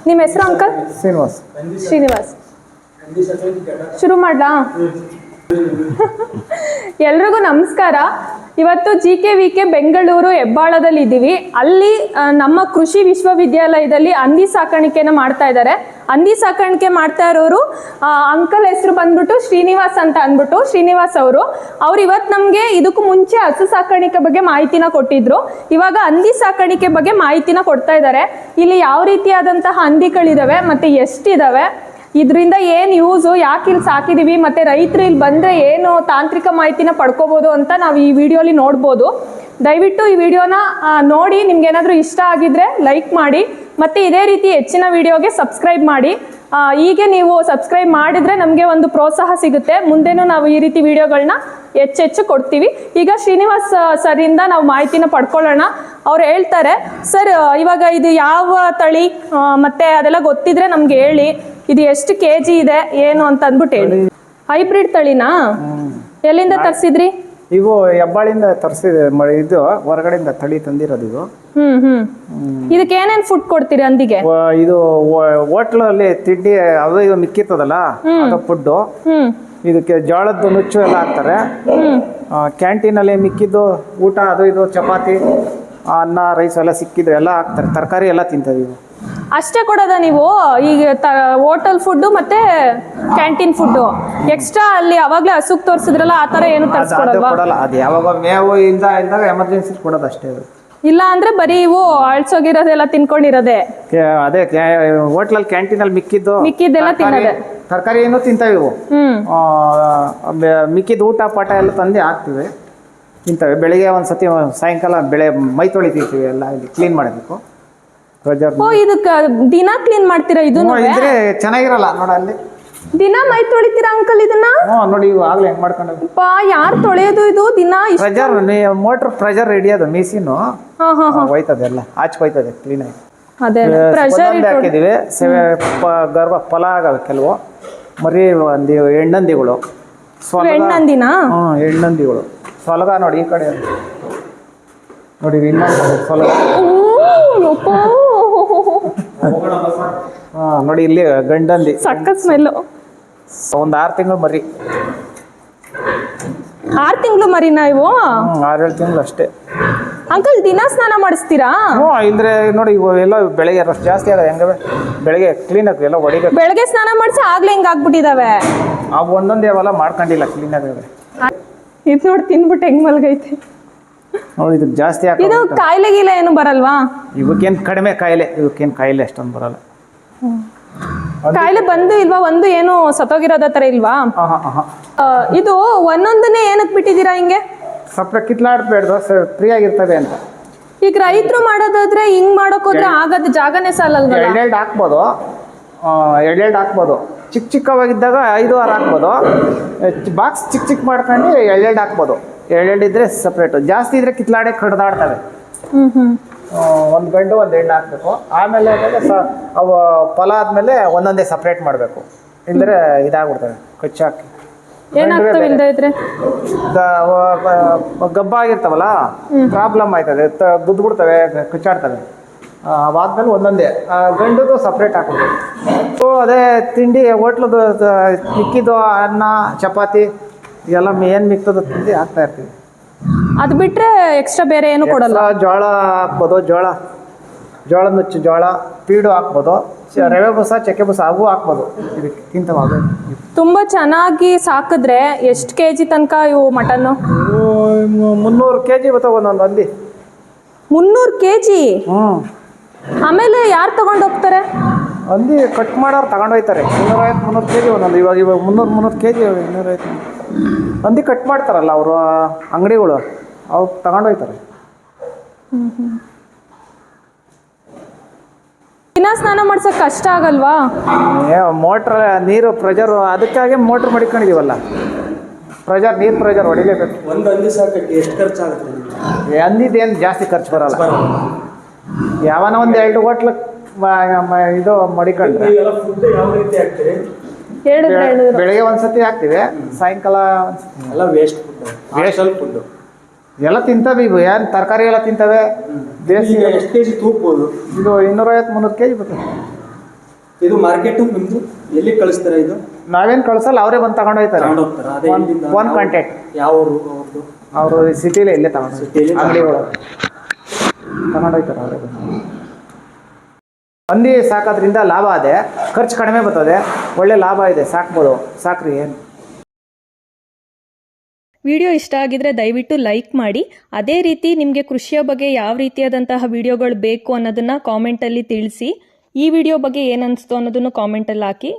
ನಿಮ್ಮ ಹೆಸರು ಅಂಕಲ್? ಶ್ರೀನಿವಾಸ್. ಶ್ರೀನಿವಾಸ್. ಶುರು ಮಾಡ್ಲಾ? ಎಲ್ರಿಗೂ ನಮಸ್ಕಾರ. ಇವತ್ತು GKVK ಬೆಂಗಳೂರು ಹೆಬ್ಬಾಳದಲ್ಲಿ ಇದ್ದೀವಿ. ಅಲ್ಲಿ ನಮ್ಮ ಕೃಷಿ ವಿಶ್ವವಿದ್ಯಾಲಯದಲ್ಲಿ ಹಂದಿ ಸಾಕಾಣಿಕೆನ ಮಾಡ್ತಾ ಇದ್ದಾರೆ. ಹಂದಿ ಸಾಕಾಣಿಕೆ ಮಾಡ್ತಾ ಇರೋರು ಅಂಕಲ್ ಹೆಸರು ಬಂದ್ಬಿಟ್ಟು ಶ್ರೀನಿವಾಸ್ ಅಂತ ಅಂದ್ಬಿಟ್ಟು ಶ್ರೀನಿವಾಸ್ ಅವರು ಇವತ್ತು ನಮಗೆ ಇದಕ್ಕೂ ಮುಂಚೆ ಹಸು ಸಾಕಾಣಿಕೆ ಬಗ್ಗೆ ಮಾಹಿತಿನ ಕೊಟ್ಟಿದ್ರು. ಇವಾಗ ಹಂದಿ ಸಾಕಾಣಿಕೆ ಬಗ್ಗೆ ಮಾಹಿತಿನ ಕೊಡ್ತಾ ಇದ್ದಾರೆ. ಇಲ್ಲಿ ಯಾವ ರೀತಿಯಾದಂತಹ ಹಂದಿಗಳಿದಾವೆ ಮತ್ತೆ ಎಷ್ಟಿದಾವೆ, ಇದರಿಂದ ಏನು ಯೂಸು, ಯಾಕೆ ಇಲ್ಲಿ ಸಾಕಿದೀವಿ, ಮತ್ತೆ ರೈತರು ಇಲ್ಲಿ ಬಂದರೆ ಏನು ತಾಂತ್ರಿಕ ಮಾಹಿತಿನ ಪಡ್ಕೋಬೋದು ಅಂತ ನಾವು ಈ ವಿಡಿಯೋಲಿ ನೋಡ್ಬೋದು. ದಯವಿಟ್ಟು ಈ ವಿಡಿಯೋನ ನೋಡಿ ನಿಮ್ಗೆ ಏನಾದರೂ ಇಷ್ಟ ಆಗಿದ್ರೆ ಲೈಕ್ ಮಾಡಿ, ಮತ್ತು ಇದೇ ರೀತಿ ಹೆಚ್ಚಿನ ವಿಡಿಯೋಗೆ ಸಬ್ಸ್ಕ್ರೈಬ್ ಮಾಡಿ. ಹೀಗೆ ನೀವು ಸಬ್ಸ್ಕ್ರೈಬ್ ಮಾಡಿದರೆ ನಮಗೆ ಒಂದು ಪ್ರೋತ್ಸಾಹ ಸಿಗುತ್ತೆ. ಮುಂದೆನೂ ನಾವು ಈ ರೀತಿ ವಿಡಿಯೋಗಳನ್ನ ಹೆಚ್ಚೆಚ್ಚು ಕೊಡ್ತೀವಿ. ಈಗ ಶ್ರೀನಿವಾಸ್ ಸರಿಂದ ನಾವು ಮಾಹಿತಿನ ಪಡ್ಕೊಳ್ಳೋಣ. ಅವ್ರು ಹೇಳ್ತಾರೆ, ಸರ್ ಇವಾಗ ಇದು ಯಾವ ತಳಿ ಮತ್ತೆ ಅದೆಲ್ಲ ಗೊತ್ತಿದ್ರೆ ನಮ್ಗೆ ಹೇಳಿ, ಇದು ಎಷ್ಟು kg ಇದೆ ಏನು ಅಂತ ಅಂದ್ಬಿಟ್ಟು ಹೇಳಿ. ಹೈಬ್ರಿಡ್ ತಳಿನಾ? ಎಲ್ಲಿಂದ ತರಿಸಿದ್ರಿ? ಇವು ಹೆಬ್ಬಾಳಿಂದ ತರಿಸಿದೆ, ಇದು ಹೊರಗಡೆಯಿಂದ ತಳಿ ತಂದಿರೋದು ಇದು. ಇದಕ್ಕೆ ಏನೇನ್ ಫುಡ್ ಕೊಡ್ತೀರಿ ಹಂದಿಗೆ? ಇದು ಹೋಟ್ಲಲ್ಲಿ ತಿಂಡಿ ಅದು ಇದು ಮಿಕ್ಕಿರ್ತದಲ್ಲ, ಅದು ಫುಡ್. ಇದಕ್ಕೆ ಜೋಳದ ನುಚ್ಚು ಎಲ್ಲ ಹಾಕ್ತಾರೆ. ಕ್ಯಾಂಟೀನಲ್ಲಿ ಮಿಕ್ಕಿದ್ದು ಊಟ ಅದು ಇದು ಚಪಾತಿ ಅನ್ನ ರೈಸ್ ಎಲ್ಲ ಸಿಕ್ಕಿದ್ರೆ ಎಲ್ಲ ಹಾಕ್ತಾರೆ. ತರಕಾರಿ ಎಲ್ಲ ತಿಂತದೆ ಇವು. ಅಷ್ಟೇ ಕೊಡೋದ ನೀವು? ಈಗ ಹೋಟೆಲ್ ಫುಡ್ ಮತ್ತೆ ಕ್ಯಾಂಟೀನ್ ಫುಡ್ ಎಕ್ಸ್ಟ್ರಾ ಅಲ್ಲಿ ಅವಾಗಲೇ ಹಸುಕ್ ತೋರಿಸಿದ್ರಲ್ಲ ಆ ತರ ಏನು ತರಿಸ್ಕೊಡಲ್ವಾ? ಅದು ಯಾವಾಗ ಮೇವು ಇದ್ದಾಗ ಎಮರ್ಜೆನ್ಸಿ ಕೊಡೋದು ಅಷ್ಟೇ. ಇಲ್ಲ ಅಂದ್ರೆ ಬರೀ ಇವು ಅಳ್ಸೋಗಿರೋದೆಲ್ಲ ತಿನ್ಕೊಂಡಿರೋದೆ? ಅದೇ ಹೋಟ್ಲಲ್ಲಿ ಕ್ಯಾಂಟೀನಲ್ಲಿ ಮಿಕ್ಕಿದ್ದೆಲ್ಲ ತಿನ್ನೋದೆ. ತರಕಾರಿ ಏನು ತಿಂತಾವೆ ಇವು. ಮಿಕ್ಕಿದ ಊಟ ಪಾಠ ಎಲ್ಲ ತಂದು ಹಾಕ್ತಿವಿ, ತಿಂತವೆ. ಬೆಳಿಗ್ಗೆ ಒಂದ್ಸತಿ ಸಾಯಂಕಾಲ ಮೈ ತೊಳಿತೀವಿ, ಎಲ್ಲ ಇಲ್ಲಿ ಕ್ಲೀನ್ ಮಾಡಬೇಕು. ಇದಕ್ಕೆ ದಿನ ಕ್ಲೀನ್ ಮಾಡ್ತೀರಾ? ಇದು ಇದ್ರೆ ಚೆನ್ನಾಗಿರಲ್ಲ ನೋಡ. ಅಲ್ಲಿ ದಿನ ಮೈ ತೊಳಿತೀರಾ ಅಂಕಲ್ ಇದನ್ನ? ನೋಡಿ ಇವು ಆಗ್ಲೇ ಹೆಂಗ್ ಮಾಡ್ಕೊಂಡು ಯಾರು ತೊಳೆಯೋದು ಇದು ದಿನ? ಪ್ರೆಜರ್ ಮೋಟರ್ ಪ್ರೆಜರ್ ಹಿಡಿಯೋದು ಮಿಷಿನ್ ಹೋಯ್ತದೆ, ಎಲ್ಲ ಆಚ್ಕೋಯ್ತದೆ ಕ್ಲೀನ್ ಆಗಿ. ಅದೇ ಪ್ರೆಷರ್ ಹಾಕಿದೀವಿ. ಗರ್ಭ ಫಲ ಆಗವೆ ಕೆಲವು ಮರಿ ಹೆಣ್ಣಂದಿಗಳು. ಹೆಣ್ಣಂದಿನ? ಹೆಣ್ಣಂದಿಗಳು ಸೊಲಗ ನೋಡಿ ಈ ಕಡೆ ನೋಡಿ, ಇನ್ನೊಂದು ಸೊಲಗ ನೋಡಿ. ಇಲ್ಲಿ ಗಂಡಂದಿ ಸಖತ್ ಸ್ಮೆಲ್. ಒಂದ್ 6 ತಿಂಗಳು ಮರಿ. 6 ತಿಂಗಳು ಮರಿನಾ ಇವು? 6-7 ತಿಂಗಳು ಅಷ್ಟೇ. ಅಂಕಲ್ ದಿನ ಸ್ನಾನ ಮಾಡಿಸ್ತೀರಾ? ಇಲ್ದ್ರೆ ನೋಡಿ ಇವು ಎಲ್ಲ ಬೆಳಗ್ಗೆ ರಶ್ ಜಾಸ್ತಿ ಆಗ ಹೆಂಗವೆ ಬೆಳಗ್ಗೆ ಕ್ಲೀನ್ ಆಗಿ ಎಲ್ಲ ಹೊಡಿಬೇಕು. ಬೆಳಗ್ಗೆ ಸ್ನಾನ ಮಾಡಿಸಿ ಆಗ್ಲೇ ಹಿಂಗ ಆಗ್ಬಿಟ್ಟಿದಾವೆ. ಅವು ಒಂದೊಂದೇ ಅವೆಲ್ಲ ಮಾಡ್ಕೊಂಡಿಲ್ಲ ಕ್ಲೀನ್ ಆಗಿ. ಇದು ನೋಡಿ ತಿನ್ಬಿಟ್ಟು ಹೆಂಗ್ ಮಲ್ಗೈತೆ ನೋಡಿ. ಇದು ಜಾಸ್ತಿ ಇದು ಕಾಯಿಲೆ ಗೀಲೆ ಏನು ಬರಲ್ವಾ? ಇವಕ್ಕೇನು ಕಡಿಮೆ ಕಾಯಿಲೆ, ಇವಕ್ಕೇನು ಕಾಯಿಲೆ ಅಷ್ಟೊಂದು ಬರಲ್ಲ. ಕಾಯಿಲೆ ಬಂದು ಇಲ್ವಾ? ಒಂದು ಏನು ಸತ್ತೋಗಿರೋದ ತರ ಇಲ್ವಾ? ಇದು ಒಂದೊಂದನ್ನೇ ಏನಕ್ಕೆ ಬಿಟ್ಟಿದ್ದೀರಾ ಹಿಂಗೆ? ಸ್ವಲ್ಪ ಕಿತ್ಲಾಡ್ಬೇಡ್ದು, ಫ್ರೀ ಆಗಿರ್ತವೆ ಅಂತ. ಈಗ ರೈತರು ಮಾಡೋದಾದ್ರೆ ಹಿಂಗ್ ಮಾಡೋಕ್ ಹೋದ್ರೆ ಆಗದ ಜಾಗನೇ ಸಾಲಲ್ವಾ? ಎರಡೆರಡು ಹಾಕ್ಬೋದು, ಚಿಕ್ಕ ಚಿಕ್ಕವಾಗಿದ್ದಾಗ 5-6 ಹಾಕ್ಬೋದು. ಬಾಕ್ಸ್ ಚಿಕ್ಕ ಮಾಡ್ಕೊಂಡು ಎರಡೆರಡು ಹಾಕ್ಬೋದು. ಎರಡೆರಡು ಇದ್ರೆ ಸಪ್ರೇಟ್, ಜಾಸ್ತಿ ಇದ್ರೆ ಕಿತ್ಲಾಡೆ ಕಡ್ದಾಡ್ತವೆ. ಒಂದು ಗಂಡು ಒಂದು ಹೆಣ್ಣು ಹಾಕ್ಬೇಕು. ಆಮೇಲೆ ಅವು ಫಲ ಆದ್ಮೇಲೆ ಒಂದೊಂದೇ ಸಪ್ರೇಟ್ ಮಾಡಬೇಕು, ಇಲ್ಲದ್ರೆ ಇದಾಗ್ಬಿಡ್ತವೆ ಕಚ್ಚಾಕಿ. ಗಬ್ಬ ಆಗಿರ್ತಾವಲ್ಲ, ಪ್ರಾಬ್ಲಮ್ ಆಯ್ತದೆ, ಗುದ್ಬಿಡ್ತವೆ, ಕಚ್ಚಾಡ್ತವೆ. ಅದಾದ್ಮೇಲೆ ಒಂದೊಂದೇ ಗಂಡುದು ಸಪ್ರೇಟ್ ಹಾಕ್ಬೇಕು. ಅದೇ ತಿಂಡಿ ಹೋಟ್ಲದು ಮಿಕ್ಕಿದ್ದು ಅನ್ನ ಚಪಾತಿ ಎಲ್ಲ ಏನು ಮಿಕ್ತದ ತಿಂಡಿ ಹಾಕ್ತಾ ಇರ್ತೀವಿ. ಅದು ಬಿಟ್ರೆ ಎಕ್ಸ್ಟ್ರಾ ಬೇರೆ ಏನು ಕೊಡಲ್ಲ? ಜೋಳ ಹಾಕ್ಬೋದು, ಜೋಳ ನುಚ್ಚು, ಜೋಳ ಪೀಡು ಹಾಕ್ಬೋದು, ರವೆ ಬೂಸ, ಚಕ್ಕೆ ಬೂಸ ಅವು ಹಾಕ್ಬೋದು. ಇದಕ್ಕೆ ತಿಂತವ. ತುಂಬ ಚೆನ್ನಾಗಿ ಸಾಕಿದ್ರೆ ಎಷ್ಟು kg ತನಕ ಇವು ಮಟನ್ನು? 300 kg ಬರ್ತಾವ ಒಂದೊಂದು ಹಂದಿ. 300 kg? ಆಮೇಲೆ ಯಾರು ತಗೊಂಡು ಹೋಗ್ತಾರೆ? ಹಂದಿ ಕಟ್ ಮಾಡೋರು ತಗೊಂಡು ಹೋಗ್ತಾರೆ. 250-300 kg ಒಂದೊಂದು. ಇವಾಗ 300 kg 250 ಹಂದಿ ಕಟ್ ಮಾಡ್ತಾರಲ್ಲ ಅವರು ಅಂಗಡಿಗಳು, ಅವ್ರು ತಗೊಂಡು ಹೋಗ್ತಾರೆ. ದಿನ ಸ್ನಾನ ಮಾಡ್ಸೋಕೆ ಕಷ್ಟ ಆಗಲ್ವಾ? ಮೋಟ್ರ್ ನೀರು ಪ್ರೆಜರ್, ಅದಕ್ಕಾಗಿ ಮೋಟ್ರ್ ಮಡಿಕೊಂಡಿದೀವಲ್ಲ. ನೀರು ಪ್ರೆಜರ್ ಹೊಡಿಲೇಬೇಕು. ಒಂದು ಹಂದಿ ಸಾಕಕ್ಕೆ ಎಷ್ಟು ಖರ್ಚಾಗುತ್ತೆ? ಹಂದಿದೇನು ಜಾಸ್ತಿ ಖರ್ಚು ಬರಲ್ಲ. ಯಾವನ ಒಂದು 2 ಹೋಟ್ಲು ಇದು ಮಡಿಕೊಂಡ್ರೆ ಬೆಳಿಗ್ಗೆ ಒಂದ್ಸತಿ ಹಾಕ್ತಿವಿ, ಸಾಯಂಕಾಲ ಎಲ್ಲ ವೇಸ್ಟ್ ಫುಡ್ ಎಲ್ಲ ತಿಂತವೆ. ಇವು ಏನು ತರಕಾರಿ ಎಲ್ಲ ತಿಂತವೆ. ಎಷ್ಟು kg ತೂಗ್ಬೋದು? ಇದು 250-300 kg ಬರ್ತದೆ. ಇದು ಮಾರ್ಕೆಟ್ ನಿಮ್ದು ಎಲ್ಲಿ ಕಳಿಸ್ತಾರೆ ಇದು ನಾವೇನು ಕಳ್ಸಲ್ಲ, ಅವರೇ ಬಂದು ತಗೊಂಡು ಹೋಗ್ತಾರೆ. ತಗೊಂಡು ಹೋಗ್ತಾರಾ? ಅದೇ ಇಲ್ಲಿಂದ ಒನ್ ಕಾಂಟ್ಯಾಕ್ಟ್. ಯಾವ ಊರು ಅವ್ರದ್ದು? ಅವರು ಸಿಟಿಲೇ ಇಲ್ಲೇ ತಗೊಂಡು ಸಿಟಿಯಲ್ಲಿ ಅಂಗಡಿಗಳು ತಗೊಂಡು ಹೋಗ್ತಾರೆ ಅವರೇ ಬಂದು. ಹಂದಿ ಸಾಕೋದ್ರಿಂದ ಲಾಭ ಇದೆ, ಖರ್ಚು ಕಡಿಮೆ ಬರ್ತದೆ, ಒಳ್ಳೆ ಲಾಭ ಇದೆ, ಸಾಕ್ಬೋದು. ಸಾಕ್ರಿ ಏನು. ವಿಡಿಯೋ ಇಷ್ಟ ಆಗಿದ್ರೆ ದಯವಿಟ್ಟು ಲೈಕ್ ಮಾಡಿ. ಅದೇ ರೀತಿ ನಿಮಗೆ ಕೃಷಿಯ ಬಗ್ಗೆ ಯಾವ ರೀತಿಯಾದಂತಹ ವಿಡಿಯೋಗಳು ಬೇಕು ಅನ್ನೋದನ್ನು ಕಾಮೆಂಟಲ್ಲಿ ತಿಳಿಸಿ. ಈ ವಿಡಿಯೋ ಬಗ್ಗೆ ಏನನ್ನಿಸ್ತು ಅನ್ನೋದನ್ನು ಕಾಮೆಂಟಲ್ಲಿ ಹಾಕಿ.